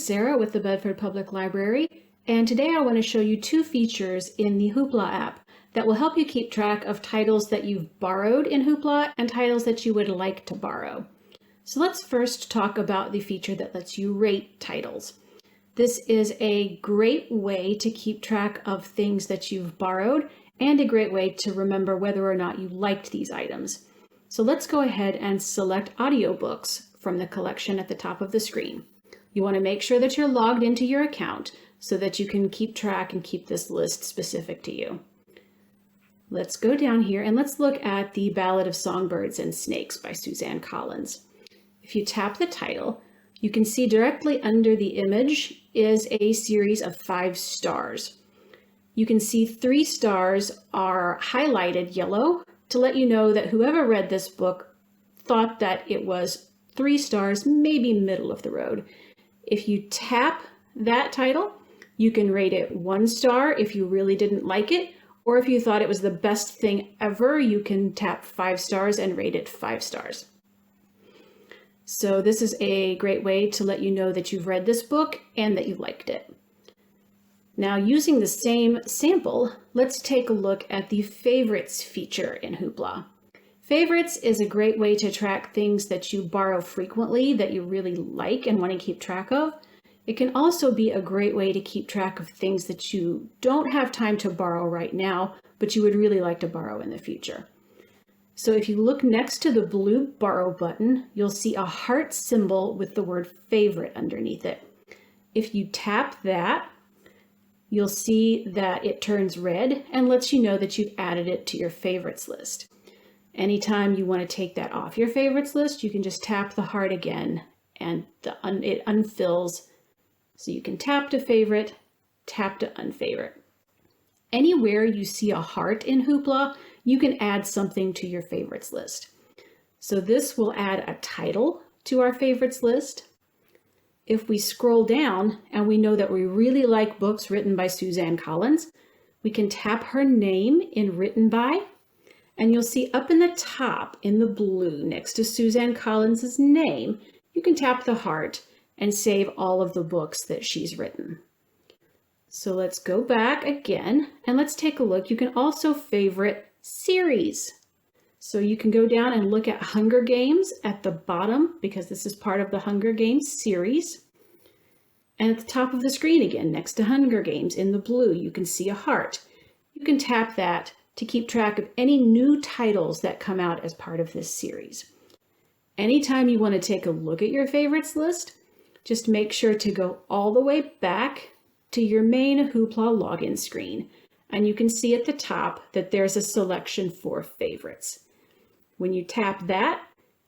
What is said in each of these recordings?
Sarah with the Bedford Public Library, and today I want to show you two features in the Hoopla app that will help you keep track of titles that you've borrowed in Hoopla and titles that you would like to borrow. So let's first talk about the feature that lets you rate titles. This is a great way to keep track of things that you've borrowed and a great way to remember whether or not you liked these items. So let's go ahead and select audiobooks from the collection at the top of the screen. You want to make sure that you're logged into your account so that you can keep track and keep this list specific to you. Let's go down here and let's look at The Ballad of Songbirds and Snakes by Suzanne Collins. If you tap the title, you can see directly under the image is a series of 5 stars. You can see 3 stars are highlighted yellow to let you know that whoever read this book thought that it was 3 stars, maybe middle of the road. If you tap that title, you can rate it 1 star if you really didn't like it, or if you thought it was the best thing ever, you can tap 5 stars and rate it 5 stars. So this is a great way to let you know that you've read this book and that you liked it. Now, using the same sample, let's take a look at the favorites feature in Hoopla. Favorites is a great way to track things that you borrow frequently that you really like and want to keep track of. It can also be a great way to keep track of things that you don't have time to borrow right now, but you would really like to borrow in the future. So if you look next to the blue borrow button, you'll see a heart symbol with the word favorite underneath it. If you tap that, you'll see that it turns red and lets you know that you've added it to your favorites list. Anytime you want to take that off your favorites list, you can just tap the heart again and it unfills. So you can tap to favorite, tap to unfavorite. Anywhere you see a heart in Hoopla, you can add something to your favorites list. So this will add a title to our favorites list. If we scroll down and we know that we really like books written by Suzanne Collins, we can tap her name in Written By, and you'll see up in the top in the blue next to Suzanne Collins's name, you can tap the heart and save all of the books that she's written. So let's go back again and let's take a look. You can also favorite series. So you can go down and look at Hunger Games at the bottom because this is part of the Hunger Games series. And at the top of the screen again, next to Hunger Games in the blue, you can see a heart. You can tap that to keep track of any new titles that come out as part of this series. Anytime you want to take a look at your favorites list, just make sure to go all the way back to your main Hoopla login screen. And you can see at the top that there's a selection for favorites. When you tap that,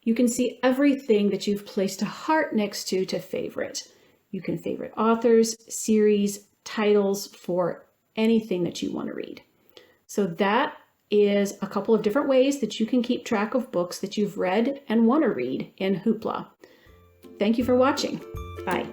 you can see everything that you've placed a heart next to favorite. You can favorite authors, series, titles for anything that you want to read. So that is a couple of different ways that you can keep track of books that you've read and want to read in Hoopla. Thank you for watching. Bye.